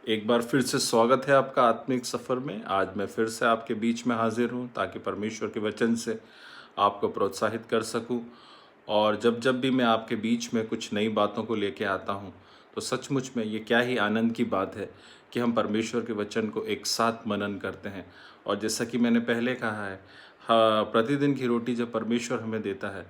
एक बार फिर से स्वागत है आपका आत्मिक सफ़र में। आज मैं फिर से आपके बीच में हाजिर हूँ ताकि परमेश्वर के वचन से आपको प्रोत्साहित कर सकूँ। और जब जब भी मैं आपके बीच में कुछ नई बातों को लेके आता हूँ तो सचमुच में ये क्या ही आनंद की बात है कि हम परमेश्वर के वचन को एक साथ मनन करते हैं। और जैसा कि मैंने पहले कहा है, हाँ, प्रतिदिन की रोटी जब परमेश्वर हमें देता है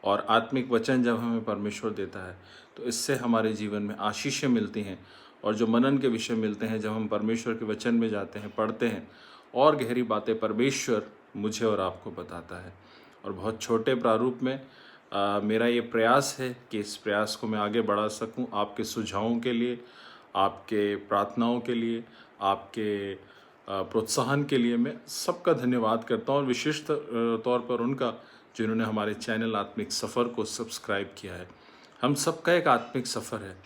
और आत्मिक वचन जब हमें परमेश्वर देता है तो इससे हमारे जीवन में आशीषें मिलती हैं। और जो मनन के विषय मिलते हैं, जब हम परमेश्वर के वचन में जाते हैं, पढ़ते हैं और गहरी बातें परमेश्वर मुझे और आपको बताता है। और बहुत छोटे प्रारूप में मेरा ये प्रयास है कि इस प्रयास को मैं आगे बढ़ा सकूं आपके सुझावों के लिए, आपके प्रार्थनाओं के लिए, आपके प्रोत्साहन के लिए। मैं सबका धन्यवाद करता हूं और विशिष्ट तौर पर उनका जिन्होंने हमारे चैनल आत्मिक सफ़र को सब्सक्राइब किया है। हम सबका एक आत्मिक सफ़र है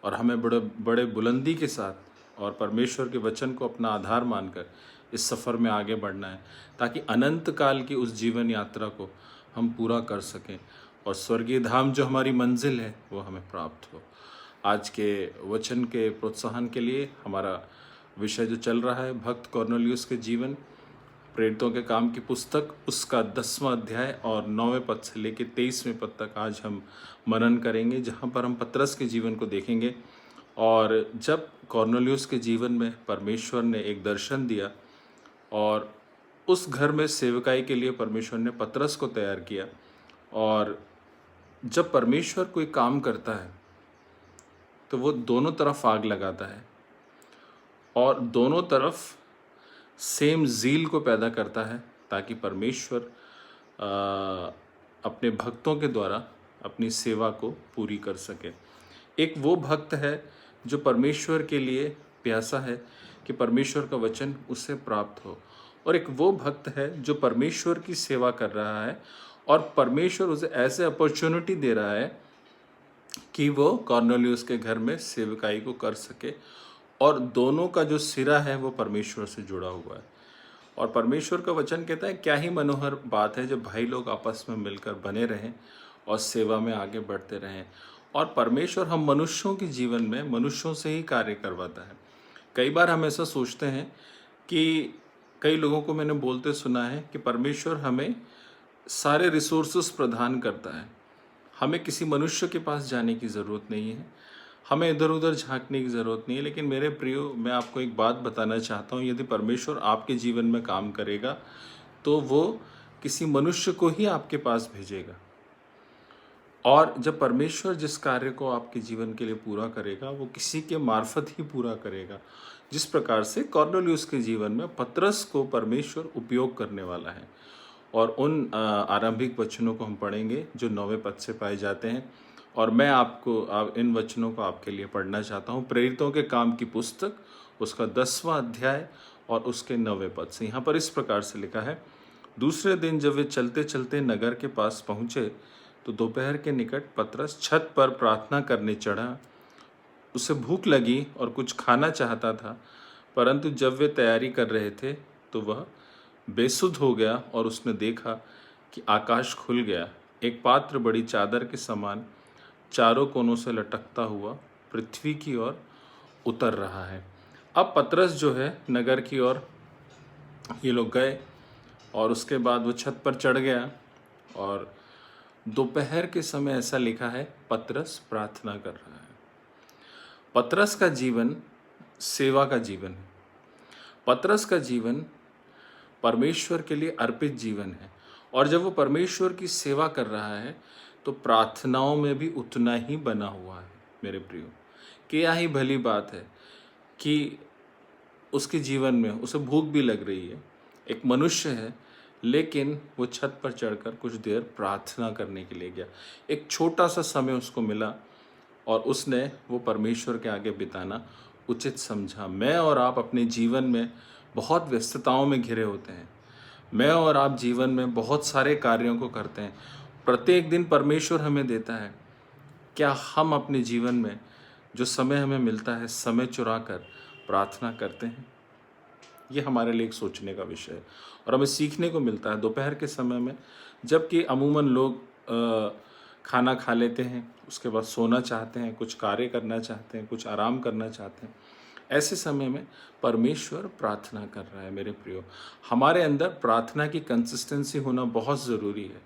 और हमें बड़े बड़े बुलंदी के साथ और परमेश्वर के वचन को अपना आधार मानकर इस सफ़र में आगे बढ़ना है ताकि अनंत काल की उस जीवन यात्रा को हम पूरा कर सकें और स्वर्गीय धाम जो हमारी मंजिल है वो हमें प्राप्त हो। आज के वचन के प्रोत्साहन के लिए हमारा विषय जो चल रहा है, भक्त कॉर्नेलियुस के जीवन, प्रेरितों के काम की पुस्तक, उसका 10वां अध्याय और 9वें पद से लेकर 23वें पद तक आज हम मनन करेंगे, जहाँ पर हम पतरस के जीवन को देखेंगे। और जब कॉर्नेलियुस के जीवन में परमेश्वर ने एक दर्शन दिया और उस घर में सेवकाई के लिए परमेश्वर ने पतरस को तैयार किया। और जब परमेश्वर कोई काम करता है तो वो दोनों तरफ आग लगाता है और दोनों तरफ सेम ज़ील को पैदा करता है ताकि परमेश्वर अपने भक्तों के द्वारा अपनी सेवा को पूरी कर सके। एक वो भक्त है जो परमेश्वर के लिए प्यासा है कि परमेश्वर का वचन उससे प्राप्त हो, और एक वो भक्त है जो परमेश्वर की सेवा कर रहा है और परमेश्वर उसे ऐसे अपॉर्चुनिटी दे रहा है कि वो कॉर्नेलियुस के घर में सेवकाई को कर सके। और दोनों का जो सिरा है वो परमेश्वर से जुड़ा हुआ है। और परमेश्वर का वचन कहता है, क्या ही मनोहर बात है जब भाई लोग आपस में मिलकर बने रहें और सेवा में आगे बढ़ते रहें। और परमेश्वर हम मनुष्यों के जीवन में मनुष्यों से ही कार्य करवाता है। कई बार हम ऐसा सोचते हैं कि कई लोगों को मैंने बोलते सुना है कि परमेश्वर हमें सारे रिसोर्सेस प्रदान करता है, हमें किसी मनुष्य के पास जाने की ज़रूरत नहीं है, हमें इधर उधर झांकने की ज़रूरत नहीं है। लेकिन मेरे प्रियो, मैं आपको एक बात बताना चाहता हूँ, यदि परमेश्वर आपके जीवन में काम करेगा तो वो किसी मनुष्य को ही आपके पास भेजेगा। और जब परमेश्वर जिस कार्य को आपके जीवन के लिए पूरा करेगा वो किसी के मार्फत ही पूरा करेगा। जिस प्रकार से कॉर्नेलियुस के जीवन में पतरस को परमेश्वर उपयोग करने वाला है। और उन आरंभिक वचनों को हम पढ़ेंगे जो 9वें पद से पाए जाते हैं। और मैं आपको इन वचनों को आपके लिए पढ़ना चाहता हूँ। प्रेरितों के काम की पुस्तक, उसका 10वां अध्याय और उसके 9वें पद से। यहाँ पर इस प्रकार से लिखा है, दूसरे दिन जब वे चलते चलते नगर के पास पहुँचे तो दोपहर के निकट पतरस छत पर प्रार्थना करने चढ़ा। उसे भूख लगी और कुछ खाना चाहता था, परंतु जब वे तैयारी कर रहे थे तो वह बेसुध हो गया और उसने देखा कि आकाश खुल गया, एक पात्र बड़ी चादर के समान चारों कोनों से लटकता हुआ पृथ्वी की ओर उतर रहा है। अब पतरस जो है नगर की ओर ये लोग गए और उसके बाद वो छत पर चढ़ गया। और दोपहर के समय ऐसा लिखा है, पतरस प्रार्थना कर रहा है। पतरस का जीवन सेवा का जीवन है। पतरस का जीवन परमेश्वर के लिए अर्पित जीवन है। और जब वो परमेश्वर की सेवा कर रहा है तो प्रार्थनाओं में भी उतना ही बना हुआ है। मेरे प्रियो, क्या ही भली बात है कि उसके जीवन में उसे भूख भी लग रही है, एक मनुष्य है, लेकिन वो छत पर चढ़कर कुछ देर प्रार्थना करने के लिए गया। एक छोटा सा समय उसको मिला और उसने वो परमेश्वर के आगे बिताना उचित समझा। मैं और आप अपने जीवन में बहुत व्यस्तताओं में घिरे होते हैं। मैं और आप जीवन में बहुत सारे कार्यों को करते हैं, प्रत्येक दिन परमेश्वर हमें देता है। क्या हम अपने जीवन में जो समय हमें मिलता है, समय चुरा कर प्रार्थना करते हैं? ये हमारे लिए एक सोचने का विषय है और हमें सीखने को मिलता है दोपहर के समय में, जबकि अमूमन लोग खाना खा लेते हैं, उसके बाद सोना चाहते हैं, कुछ कार्य करना चाहते हैं, कुछ आराम करना चाहते हैं। ऐसे समय में परमेश्वर प्रार्थना कर रहा है मेरे प्रियो। हमारे अंदर प्रार्थना की कंसिस्टेंसी होना बहुत ज़रूरी है।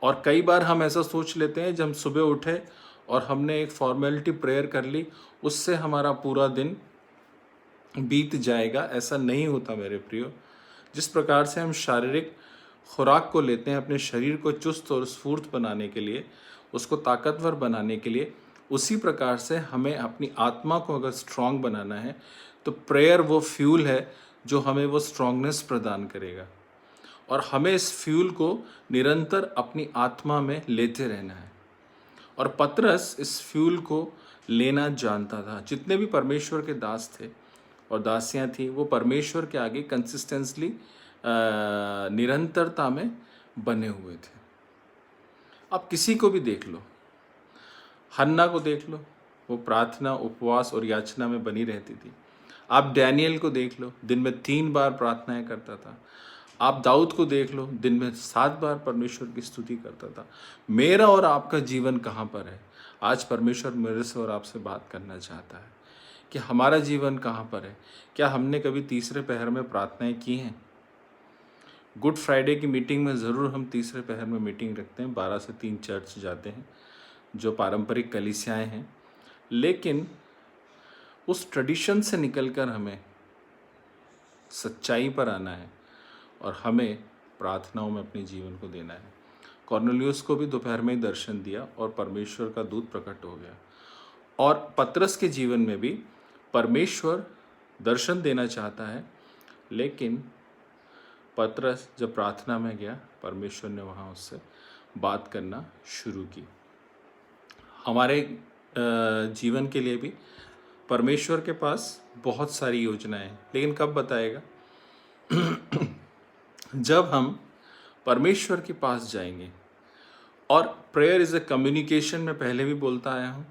और कई बार हम ऐसा सोच लेते हैं, जब हम सुबह उठे और हमने एक फॉर्मेलिटी प्रेयर कर ली, उससे हमारा पूरा दिन बीत जाएगा। ऐसा नहीं होता मेरे प्रियो। जिस प्रकार से हम शारीरिक खुराक को लेते हैं अपने शरीर को चुस्त और स्फूर्त बनाने के लिए, उसको ताकतवर बनाने के लिए, उसी प्रकार से हमें अपनी आत्मा को अगर स्ट्रांग बनाना है तो प्रेयर वो फ्यूल है जो हमें वो स्ट्रांगनेस प्रदान करेगा। और हमें इस फ्यूल को निरंतर अपनी आत्मा में लेते रहना है। और पतरस इस फ्यूल को लेना जानता था। जितने भी परमेश्वर के दास थे और दासियां थी, वो परमेश्वर के आगे कंसिस्टेंसली निरंतरता में बने हुए थे। अब किसी को भी देख लो, हन्ना को देख लो, वो प्रार्थना, उपवास और याचना में बनी रहती थी। आप डैनियल को देख लो, दिन में 3 बार प्रार्थनाएं करता था। आप दाऊद को देख लो, दिन में 7 बार परमेश्वर की स्तुति करता था। मेरा और आपका जीवन कहाँ पर है? आज परमेश्वर मेरे से और आपसे बात करना चाहता है कि हमारा जीवन कहाँ पर है। क्या हमने कभी तीसरे पहर में प्रार्थनाएं की हैं? गुड फ्राइडे की मीटिंग में ज़रूर हम तीसरे पहर में मीटिंग रखते हैं, 12 से 3 चर्च जाते हैं जो पारंपरिक कलीसियाएं हैं। लेकिन उस ट्रेडिशन से निकलकर हमें सच्चाई पर आना है और हमें प्रार्थनाओं में अपने जीवन को देना है। कॉर्नेलियुस को भी दोपहर में ही दर्शन दिया और परमेश्वर का दूत प्रकट हो गया। और पतरस के जीवन में भी परमेश्वर दर्शन देना चाहता है, लेकिन पतरस जब प्रार्थना में गया, परमेश्वर ने वहाँ उससे बात करना शुरू की। हमारे जीवन के लिए भी परमेश्वर के पास बहुत सारी योजनाएं हैं, लेकिन कब बताएगा? जब हम परमेश्वर के पास जाएंगे। और प्रेयर इज़ ए कम्युनिकेशन, मैं पहले भी बोलता आया हूँ।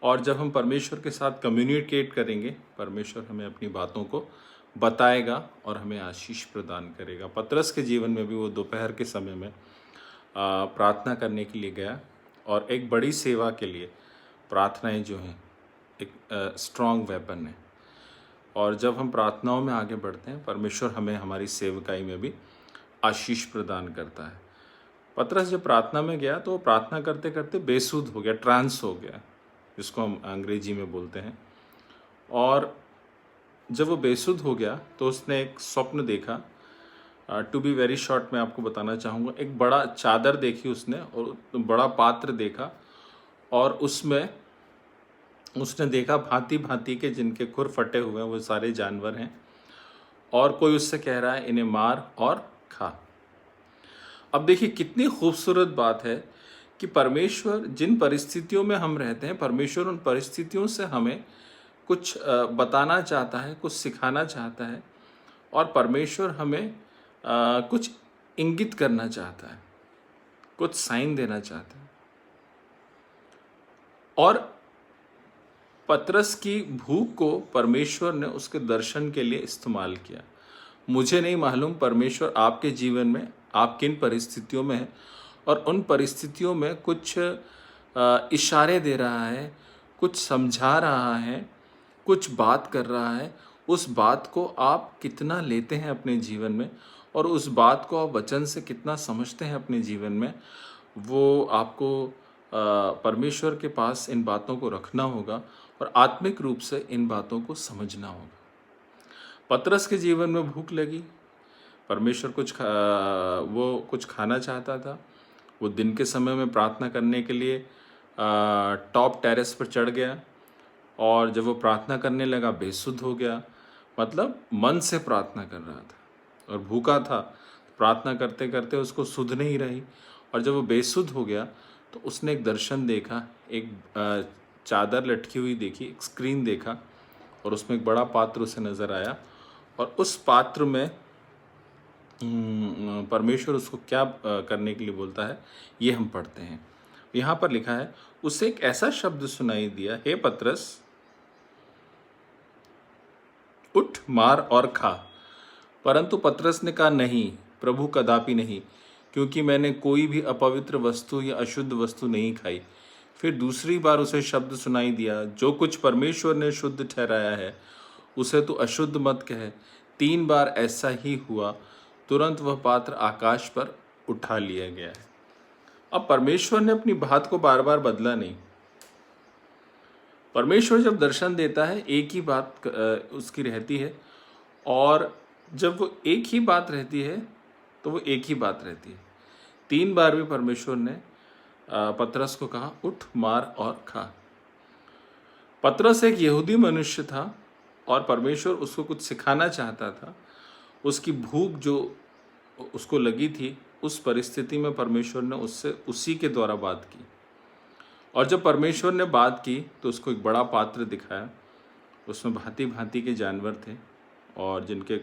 और जब हम परमेश्वर के साथ कम्युनिकेट करेंगे, परमेश्वर हमें अपनी बातों को बताएगा और हमें आशीष प्रदान करेगा। पतरस के जीवन में भी वो दोपहर के समय में प्रार्थना करने के लिए गया और एक बड़ी सेवा के लिए प्रार्थनाएं जो हैं एक स्ट्रॉन्ग वेपन है। और जब हम प्रार्थनाओं में आगे बढ़ते हैं, परमेश्वर हमें हमारी सेवकाई में भी आशीष प्रदान करता है। पतरस जब प्रार्थना में गया तो वो प्रार्थना करते करते बेसुध हो गया, ट्रांस हो गया, जिसको हम अंग्रेजी में बोलते हैं। और जब वो बेसुध हो गया तो उसने एक स्वप्न देखा। टू बी वेरी शॉर्ट मैं आपको बताना चाहूँगा, एक बड़ा चादर देखी उसने और बड़ा पात्र देखा, और उसमें उसने देखा भांति भांति के जिनके खुर फटे हुए हैं वो सारे जानवर हैं, और कोई उससे कह रहा है इन्हें मार और खा। अब देखिए कितनी खूबसूरत बात है कि परमेश्वर जिन परिस्थितियों में हम रहते हैं, परमेश्वर उन परिस्थितियों से हमें कुछ बताना चाहता है, कुछ सिखाना चाहता है, और परमेश्वर हमें कुछ इंगित करना चाहता है, कुछ साइन देना चाहता है। और पतरस की भूख को परमेश्वर ने उसके दर्शन के लिए इस्तेमाल किया। मुझे नहीं मालूम परमेश्वर आपके जीवन में आप किन परिस्थितियों में हैं, और उन परिस्थितियों में कुछ इशारे दे रहा है, कुछ समझा रहा है, कुछ बात कर रहा है। उस बात को आप कितना लेते हैं अपने जीवन में, और उस बात को आप वचन से कितना समझते हैं अपने जीवन में, वो आपको परमेश्वर के पास इन बातों को रखना होगा और आत्मिक रूप से इन बातों को समझना होगा। पतरस के जीवन में भूख लगी, परमेश्वर वो कुछ खाना चाहता था। वो दिन के समय में प्रार्थना करने के लिए टॉप टेरेस पर चढ़ गया, और जब वो प्रार्थना करने लगा बेसुध हो गया, मतलब मन से प्रार्थना कर रहा था और भूखा था। प्रार्थना करते करते उसको सुध नहीं रही, और जब वो बेसुध हो गया तो उसने एक दर्शन देखा, एक चादर लटकी हुई देखी, एक स्क्रीन देखा, और उसमें एक बड़ा पात्र उसे नज़र आया। और उस पात्र में परमेश्वर उसको क्या करने के लिए बोलता है, ये हम पढ़ते हैं। यहाँ पर लिखा है, उसे एक ऐसा शब्द सुनाई दिया, हे पतरस उठ, मार और खा। परंतु पतरस ने कहा, नहीं प्रभु, कदापि नहीं, क्योंकि मैंने कोई भी अपवित्र वस्तु या अशुद्ध वस्तु नहीं खाई। फिर दूसरी बार उसे शब्द सुनाई दिया, जो कुछ परमेश्वर ने शुद्ध ठहराया है उसे तू अशुद्ध मत कह। 3 बार ऐसा ही हुआ, तुरंत वह पात्र आकाश पर उठा लिया गया है। अब परमेश्वर ने अपनी बात को बार बार बदला नहीं। परमेश्वर जब दर्शन देता है एक ही बात उसकी रहती है, और जब वो एक ही बात रहती है तो वो एक ही बात रहती है। 3 बार भी परमेश्वर ने पतरस को कहा, उठ, मार और खा। पतरस एक यहूदी मनुष्य था और परमेश्वर उसको कुछ सिखाना चाहता था। उसकी भूख जो उसको लगी थी, उस परिस्थिति में परमेश्वर ने उससे उसी के द्वारा बात की। और जब परमेश्वर ने बात की तो उसको एक बड़ा पात्र दिखाया। उसमें भांति भांति के जानवर थे, और जिनके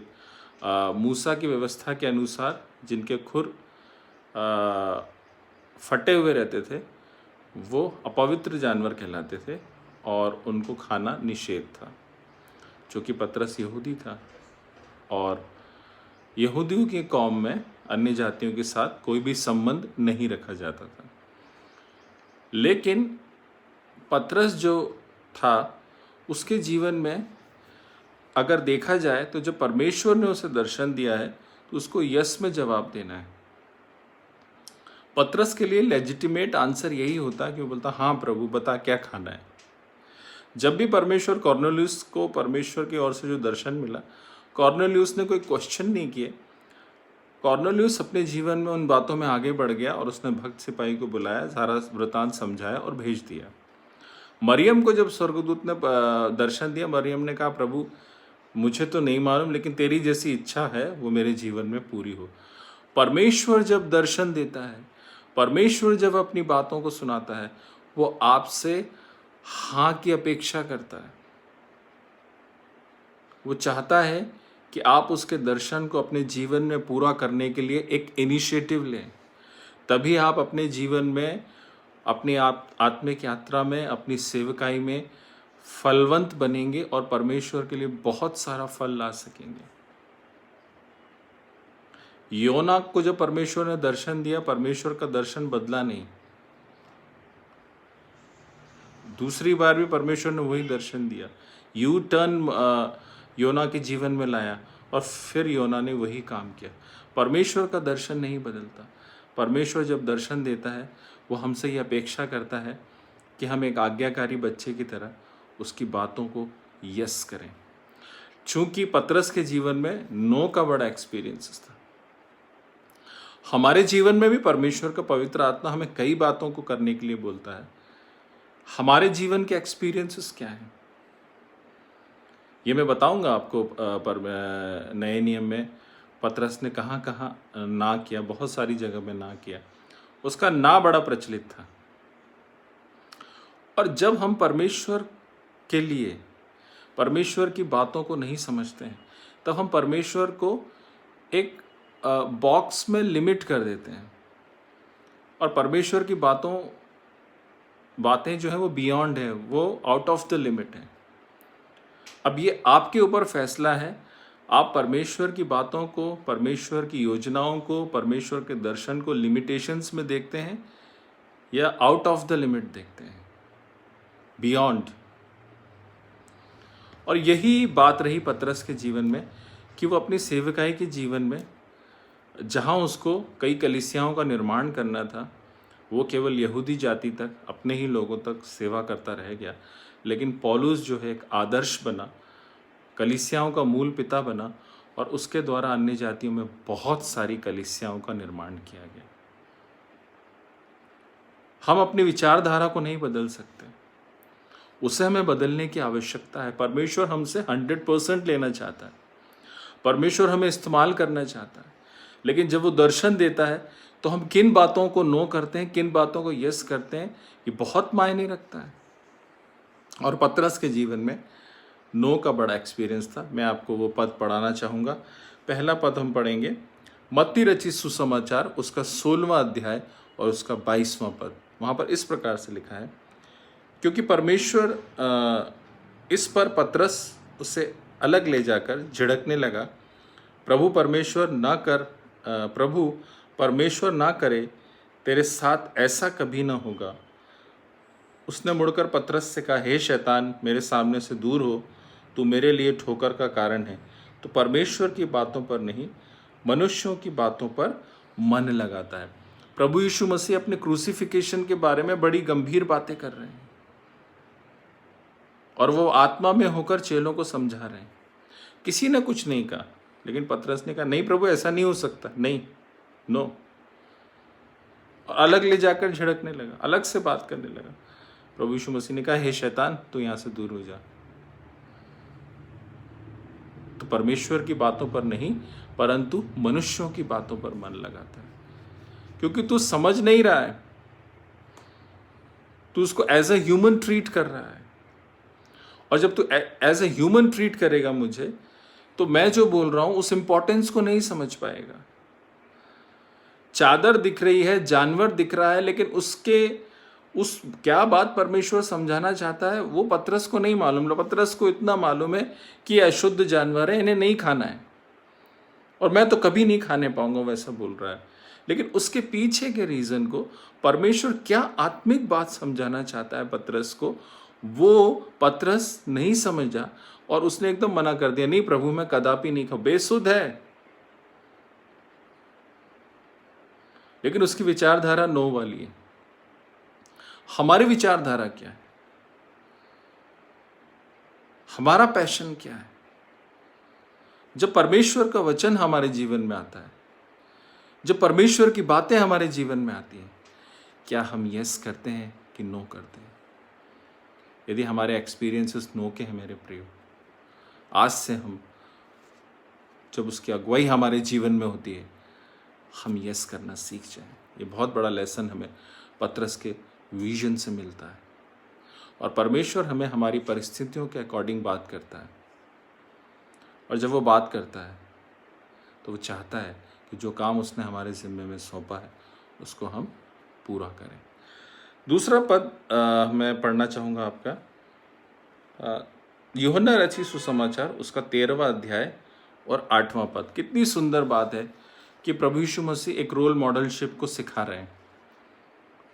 मूसा की व्यवस्था के अनुसार जिनके खुर फटे हुए रहते थे, वो अपवित्र जानवर कहलाते थे और उनको खाना निषेध था। चूँकि पतरस यहूदी था और यहूदियों की कौम में अन्य जातियों के साथ कोई भी संबंध नहीं रखा जाता था। लेकिन पतरस जो था, उसके जीवन में अगर देखा जाए तो जब परमेश्वर ने उसे दर्शन दिया है तो उसको यस में जवाब देना है। पतरस के लिए लेजिटिमेट आंसर यही होता कि वो बोलता, हाँ प्रभु, बता क्या खाना है। जब भी परमेश्वर कॉर्नेलियुस को परमेश्वर की ओर से जो दर्शन मिला, कॉर्नेलियुस ने कोई क्वेश्चन नहीं किए। कॉर्नेलियुस अपने जीवन में उन बातों में आगे बढ़ गया और उसने भक्त सिपाही को बुलाया, सारा वृतांत समझाया और भेज दिया। मरियम को जब स्वर्गदूत ने दर्शन दिया, मरियम ने कहा, प्रभु मुझे तो नहीं मालूम, लेकिन तेरी जैसी इच्छा है वो मेरे जीवन में पूरी हो। परमेश्वर जब दर्शन देता है, परमेश्वर जब अपनी बातों को सुनाता है, वो आपसे हाँ की अपेक्षा करता है। वो चाहता है कि आप उसके दर्शन को अपने जीवन में पूरा करने के लिए एक इनिशिएटिव लें। तभी आप अपने जीवन में, अपनी आत्मिक यात्रा में, अपनी सेवकाई में फलवंत बनेंगे और परमेश्वर के लिए बहुत सारा फल ला सकेंगे। योना को जब परमेश्वर ने दर्शन दिया, परमेश्वर का दर्शन बदला नहीं। दूसरी बार भी परमेश्वर ने वही दर्शन दिया, यू टर्न योना के जीवन में लाया, और फिर योना ने वही काम किया। परमेश्वर का दर्शन नहीं बदलता। परमेश्वर जब दर्शन देता है, वो हमसे ये अपेक्षा करता है कि हम एक आज्ञाकारी बच्चे की तरह उसकी बातों को यस करें। चूंकि पतरस के जीवन में नो का बड़ा एक्सपीरियंस था, हमारे जीवन में भी परमेश्वर का पवित्र आत्मा हमें कई बातों को करने के लिए बोलता है। हमारे जीवन के एक्सपीरियंसेस क्या हैं, ये मैं बताऊंगा आपको। पर नए नियम में पतरस ने कहाँ कहाँ ना किया, बहुत सारी जगह में ना किया। उसका ना बड़ा प्रचलित था। और जब हम परमेश्वर के लिए परमेश्वर की बातों को नहीं समझते हैं, तब हम परमेश्वर को एक बॉक्स में लिमिट कर देते हैं, और परमेश्वर की बातें जो है वो बियॉन्ड है, वो आउट ऑफ द लिमिट है। अब ये आपके ऊपर फैसला है, आप परमेश्वर की बातों को, परमेश्वर की योजनाओं को, परमेश्वर के दर्शन को लिमिटेशंस में देखते हैं या आउट ऑफ द लिमिट देखते हैं, बियॉन्ड। और यही बात रही पतरस के जीवन में कि वो अपनी सेवकाई के जीवन में, जहाँ उसको कई कलीसियाओं का निर्माण करना था, वो केवल यहूदी जाति तक, अपने ही लोगों तक सेवा करता रह गया। लेकिन पौलुस जो है एक आदर्श बना, कलीसियाओं का मूल पिता बना, और उसके द्वारा अन्य जातियों में बहुत सारी कलीसियाओं का निर्माण किया गया। हम अपनी विचारधारा को नहीं बदल सकते, उसे हमें बदलने की आवश्यकता है। परमेश्वर हमसे 100% लेना चाहता है, परमेश्वर हमें इस्तेमाल करना चाहता है। लेकिन जब वो दर्शन देता है तो हम किन बातों को नो करते हैं, किन बातों को यस करते हैं, ये बहुत मायने रखता है। और पतरस के जीवन में नो का बड़ा एक्सपीरियंस था। मैं आपको वो पद पढ़ाना चाहूँगा। पहला पद हम पढ़ेंगे, मत्ती रचित सुसमाचार, उसका 16वां अध्याय और उसका 22वां पद। वहाँ पर इस प्रकार से लिखा है, क्योंकि परमेश्वर इस पर पतरस उसे अलग ले जाकर झिड़कने लगा, प्रभु परमेश्वर ना करे, तेरे साथ ऐसा कभी ना होगा। उसने मुड़कर पतरस से कहा, हे शैतान, मेरे सामने से दूर हो, तू मेरे लिए ठोकर का कारण है। तो परमेश्वर की बातों पर नहीं, मनुष्यों की बातों पर मन लगाता है। प्रभु यीशु मसीह अपने क्रूसिफिकेशन के बारे में बड़ी गंभीर बातें कर रहे हैं और वो आत्मा में होकर चेलों को समझा रहे हैं। किसी ने कुछ नहीं कहा, लेकिन पतरस ने कहा, नहीं प्रभु, ऐसा नहीं हो सकता, नहीं, नो। और अलग ले जाकर झिड़कने लगा, अलग से बात करने लगा। प्रभु यीशु मसीह ने कहा, हे शैतान, तू यहां से दूर हो जा। तो परमेश्वर की बातों पर नहीं, परंतु मनुष्यों की बातों पर मन लगाता है, क्योंकि तू समझ नहीं रहा है। तू उसको एज ए ह्यूमन ट्रीट कर रहा है, और जब तू एज ए ह्यूमन ट्रीट करेगा मुझे, तो मैं जो बोल रहा हूं उस इंपॉर्टेंस को नहीं समझ पाएगा। चादर दिख रही है, जानवर दिख रहा है, लेकिन उस क्या बात परमेश्वर समझाना चाहता है वो पतरस को नहीं मालूम। पतरस को इतना मालूम है कि ये अशुद्ध जानवर है, इन्हें नहीं खाना है, और मैं तो कभी नहीं खाने पाऊंगा, वैसा बोल रहा है। लेकिन उसके पीछे के रीजन को, परमेश्वर क्या आत्मिक बात समझाना चाहता है पतरस को, वो पतरस नहीं समझा, और उसने एकदम मना कर दिया, नहीं प्रभु, मैं कदापि नहीं खाऊं, बेसुध है। लेकिन उसकी विचारधारा नो वाली है। हमारी विचारधारा क्या है? हमारा पैशन क्या है? जब परमेश्वर का वचन हमारे जीवन में आता है, जब परमेश्वर की बातें हमारे जीवन में आती हैं, क्या हम यस करते हैं कि नो करते हैं? यदि हमारे एक्सपीरियंसेस नो के हैं मेरे प्रियो, आज से हम, जब उसकी अगुवाई हमारे जीवन में होती है, हम यस करना सीख जाएं। ये बहुत बड़ा लेसन हमें पतरस के विजन से मिलता है। और परमेश्वर हमें हमारी परिस्थितियों के अकॉर्डिंग बात करता है, और जब वो बात करता है तो वो चाहता है कि जो काम उसने हमारे जिम्मे में सौंपा है उसको हम पूरा करें। दूसरा पद मैं पढ़ना चाहूँगा आपका, यूहन्ना रचित सुसमाचार, उसका 13वां अध्याय और 8वां पद। कितनी सुंदर बात है कि प्रभु यीशु मसीह एक रोल मॉडलशिप को सिखा रहे हैं,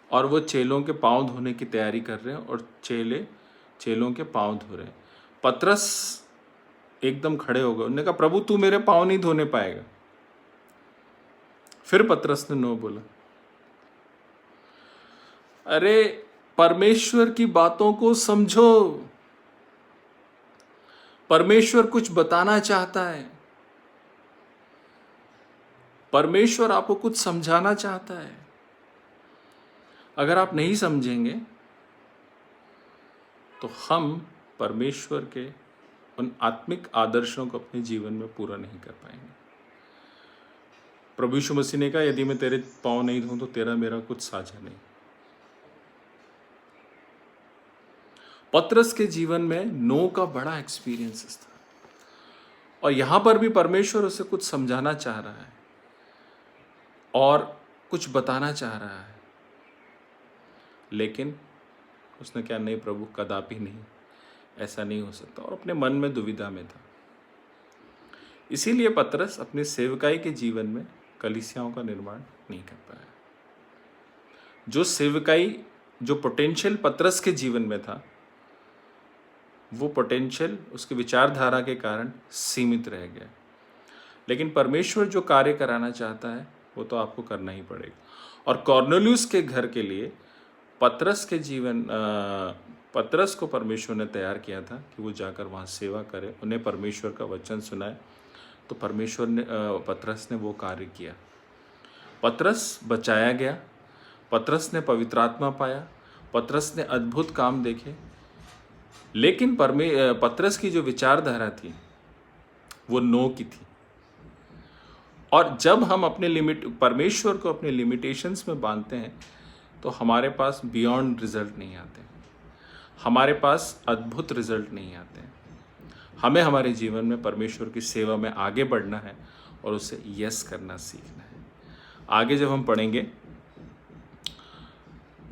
और वो चेलों के पांव धोने की तैयारी कर रहे हैं, और चेलों के पांव धो रहे हैं। पतरस एकदम खड़े हो गए, उन्होंने कहा, प्रभु तू मेरे पांव नहीं धोने पाएगा। फिर पतरस ने नो बोला। अरे परमेश्वर की बातों को समझो, परमेश्वर कुछ बताना चाहता है, परमेश्वर आपको कुछ समझाना चाहता है। अगर आप नहीं समझेंगे तो हम परमेश्वर के उन आत्मिक आदर्शों को अपने जीवन में पूरा नहीं कर पाएंगे। प्रभु यीशु मसीह ने कहा, यदि मैं तेरे पांव नहीं धोऊं तो तेरा मेरा कुछ साझा नहीं। पतरस के जीवन में नो का बड़ा एक्सपीरियंस था, और यहां पर भी परमेश्वर उसे कुछ समझाना चाह रहा है और कुछ बताना चाह रहा है, लेकिन उसने क्या, नहीं प्रभु, कदापि नहीं, ऐसा नहीं हो सकता, और अपने मन में दुविधा में था। इसीलिए पतरस अपने सेवकाई के जीवन में कलीसियाओं का निर्माण नहीं कर पाया। जो सेवकाई, जो पोटेंशियल पतरस के जीवन में था, वो पोटेंशियल उसकी विचारधारा के कारण सीमित रह गया। लेकिन परमेश्वर जो कार्य कराना चाहता है वो तो आपको करना ही पड़ेगा। और कॉर्नेलियुस के घर के लिए पतरस को परमेश्वर ने तैयार किया था कि वो जाकर वहाँ सेवा करे, उन्हें परमेश्वर का वचन सुनाए। तो परमेश्वर ने, पतरस ने वो कार्य किया। पतरस बचाया गया, पतरस ने पवित्र आत्मा पाया, पतरस ने अद्भुत काम देखे। लेकिन पतरस की जो विचारधारा थी वो नो की थी। और जब हम अपने परमेश्वर को अपने लिमिटेशंस में बांधते हैं तो हमारे पास बियॉन्ड रिजल्ट नहीं आते, हमारे पास अद्भुत रिजल्ट नहीं आते। हमें हमारे जीवन में परमेश्वर की सेवा में आगे बढ़ना है और उसे यस करना सीखना है। आगे जब हम पढ़ेंगे,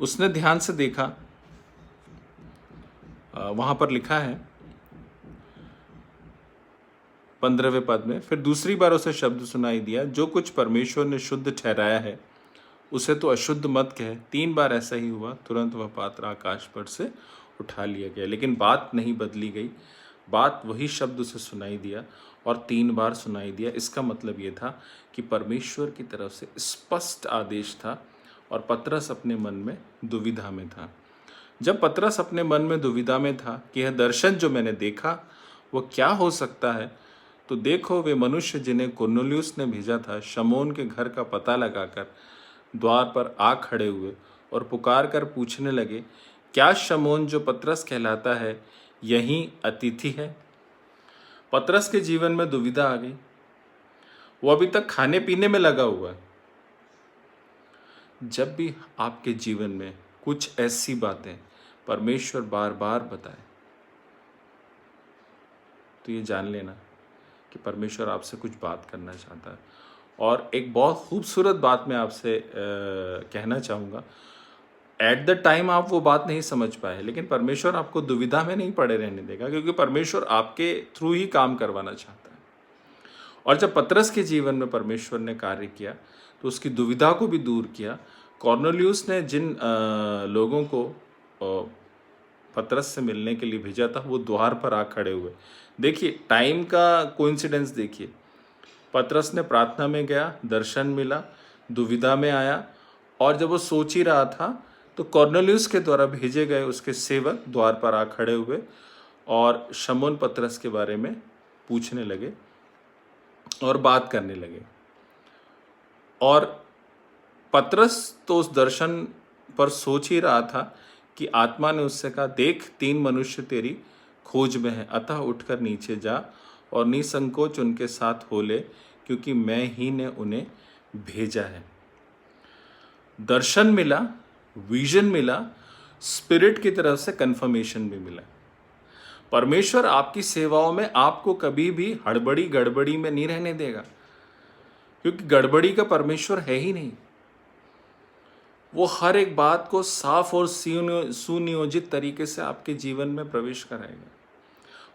उसने ध्यान से देखा, वहां पर लिखा है 15वें पद में, फिर दूसरी बार उसे शब्द सुनाई दिया, जो कुछ परमेश्वर ने शुद्ध ठहराया है उसे तो अशुद्ध मत कहे। 3 बार ऐसा ही हुआ, तुरंत वह पात्र आकाश पर से उठा लिया गया। लेकिन बात नहीं बदली गई, बात वही शब्द उसे सुनाई दिया और 3 बार सुनाई दिया। इसका मतलब ये था कि परमेश्वर की तरफ से स्पष्ट आदेश था और पतरस अपने मन में दुविधा में था। जब पतरस अपने मन में दुविधा में था कि यह दर्शन जो मैंने देखा वो क्या हो सकता है, तो देखो वे मनुष्य जिन्हें कुरनेलियुस ने भेजा था शमौन के घर का पता लगाकर द्वार पर आ खड़े हुए और पुकार कर पूछने लगे, क्या शमौन जो पतरस कहलाता है यहीं अतिथि है? पतरस के जीवन में दुविधा आ गई। वो अभी तक खाने पीने में लगा हुआ है। जब भी आपके जीवन में कुछ ऐसी बातें परमेश्वर बार बार बताए, तो ये जान लेना कि परमेश्वर आपसे कुछ बात करना चाहता है। और एक बहुत खूबसूरत बात मैं आपसे कहना चाहूँगा। एट द टाइम आप वो बात नहीं समझ पाए, लेकिन परमेश्वर आपको दुविधा में नहीं पड़े रहने देगा, क्योंकि परमेश्वर आपके थ्रू ही काम करवाना चाहता है। और जब पतरस के जीवन में परमेश्वर ने कार्य किया तो उसकी दुविधा को भी दूर किया। कॉर्नेलियुस ने जिन लोगों को पतरस से मिलने के लिए भेजा था वो द्वार पर आ खड़े हुए। देखिए टाइम का कोइंसिडेंस देखिए। पतरस ने प्रार्थना में गया, दर्शन मिला, दुविधा में आया, और जब वो सोच ही रहा था तो कॉर्नेलियुस के द्वारा भेजे गए उसके सेवक द्वार पर आ खड़े हुए और शमौन पतरस के बारे में पूछने लगे और बात करने लगे। और पतरस तो उस दर्शन पर सोच ही रहा था कि आत्मा ने उससे कहा, देख 3 मनुष्य तेरी खोज में है, अतः उठकर नीचे जा और निसंकोच उनके साथ हो ले, क्योंकि मैं ही ने उन्हें भेजा है। दर्शन मिला, विजन मिला, स्पिरिट की तरफ से कंफर्मेशन भी मिला। परमेश्वर आपकी सेवाओं में आपको कभी भी हड़बड़ी गड़बड़ी में नहीं रहने देगा, क्योंकि गड़बड़ी का परमेश्वर है ही नहीं। वो हर एक बात को साफ और सुनियोजित तरीके से आपके जीवन में प्रवेश कराएगा।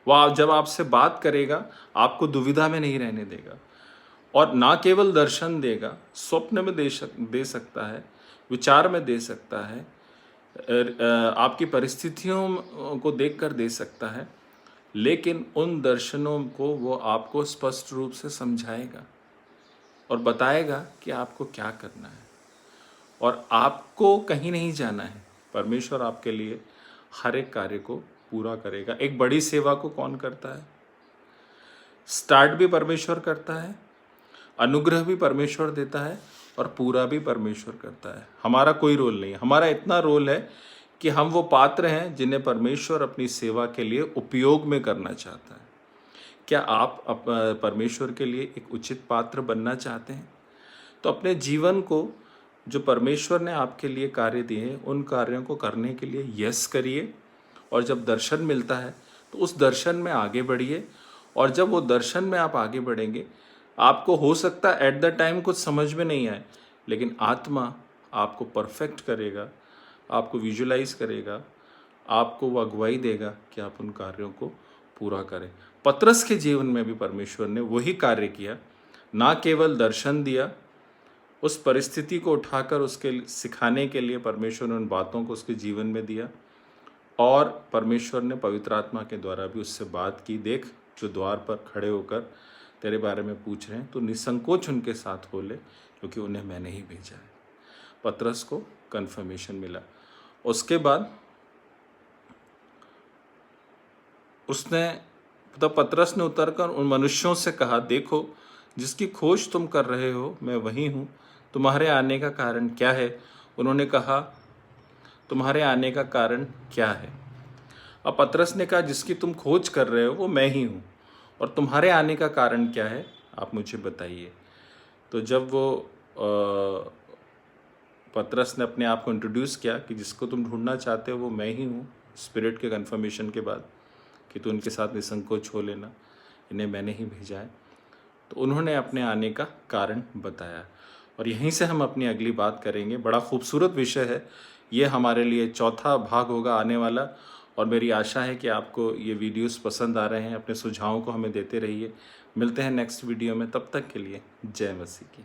वह जब आपसे बात करेगा आपको दुविधा में नहीं रहने देगा, और ना केवल दर्शन देगा, स्वप्न में दे सकता है, विचार में दे सकता है, आपकी परिस्थितियों को देखकर दे सकता है, लेकिन उन दर्शनों को वो आपको स्पष्ट रूप से समझाएगा और बताएगा कि आपको क्या करना है, और आपको कहीं नहीं जाना है। परमेश्वर आपके लिए हर एक कार्य को पूरा करेगा। एक बड़ी सेवा को कौन करता है? स्टार्ट भी परमेश्वर करता है, अनुग्रह भी परमेश्वर देता है, और पूरा भी परमेश्वर करता है। हमारा कोई रोल नहीं है। हमारा इतना रोल है कि हम वो पात्र हैं जिन्हें परमेश्वर अपनी सेवा के लिए उपयोग में करना चाहता है। क्या आप परमेश्वर के लिए एक उचित पात्र बनना चाहते हैं? तो अपने जीवन को जो परमेश्वर ने आपके लिए कार्य दिए हैं उन कार्यों को करने के लिए यस करिए, और जब दर्शन मिलता है तो उस दर्शन में आगे बढ़िए। और जब वो दर्शन में आप आगे बढ़ेंगे, आपको हो सकता है एट द टाइम कुछ समझ में नहीं आए, लेकिन आत्मा आपको परफेक्ट करेगा, आपको विजुलाइज करेगा, आपको वो अगुवाई देगा कि आप उन कार्यों को पूरा करें। पतरस के जीवन में भी परमेश्वर ने वही कार्य किया। ना केवल दर्शन दिया, उस परिस्थिति को उठाकर उसके सिखाने के लिए परमेश्वर ने उन बातों को उसके जीवन में दिया, और परमेश्वर ने पवित्र आत्मा के द्वारा भी उससे बात की। देख, जो द्वार पर खड़े होकर तेरे बारे में पूछ रहे हैं, तो निसंकोच उनके साथ हो ले, क्योंकि उन्हें मैंने ही भेजा है। पतरस को कन्फर्मेशन मिला। उसके बाद पतरस ने उतरकर उन मनुष्यों से कहा, देखो जिसकी खोज तुम कर रहे हो मैं वही हूँ, तुम्हारे आने का कारण क्या है? उन्होंने कहा, तुम्हारे आने का कारण क्या है? अब पतरस ने कहा, जिसकी तुम खोज कर रहे हो वो मैं ही हूँ, और तुम्हारे आने का कारण क्या है आप मुझे बताइए। तो जब वो पतरस ने अपने आप को इंट्रोड्यूस किया कि जिसको तुम ढूंढना चाहते हो वो मैं ही हूँ, स्पिरिट के कन्फर्मेशन के बाद कि तू उनके साथ निसंकोच हो लेना, इन्हें मैंने ही भेजा है, तो उन्होंने अपने आने का कारण बताया। और यहीं से हम अपनी अगली बात करेंगे। बड़ा खूबसूरत विषय है ये, हमारे लिए चौथा भाग होगा आने वाला, और मेरी आशा है कि आपको ये वीडियोस पसंद आ रहे हैं। अपने सुझावों को हमें देते रहिए। मिलते हैं नेक्स्ट वीडियो में, तब तक के लिए जय मसीह की।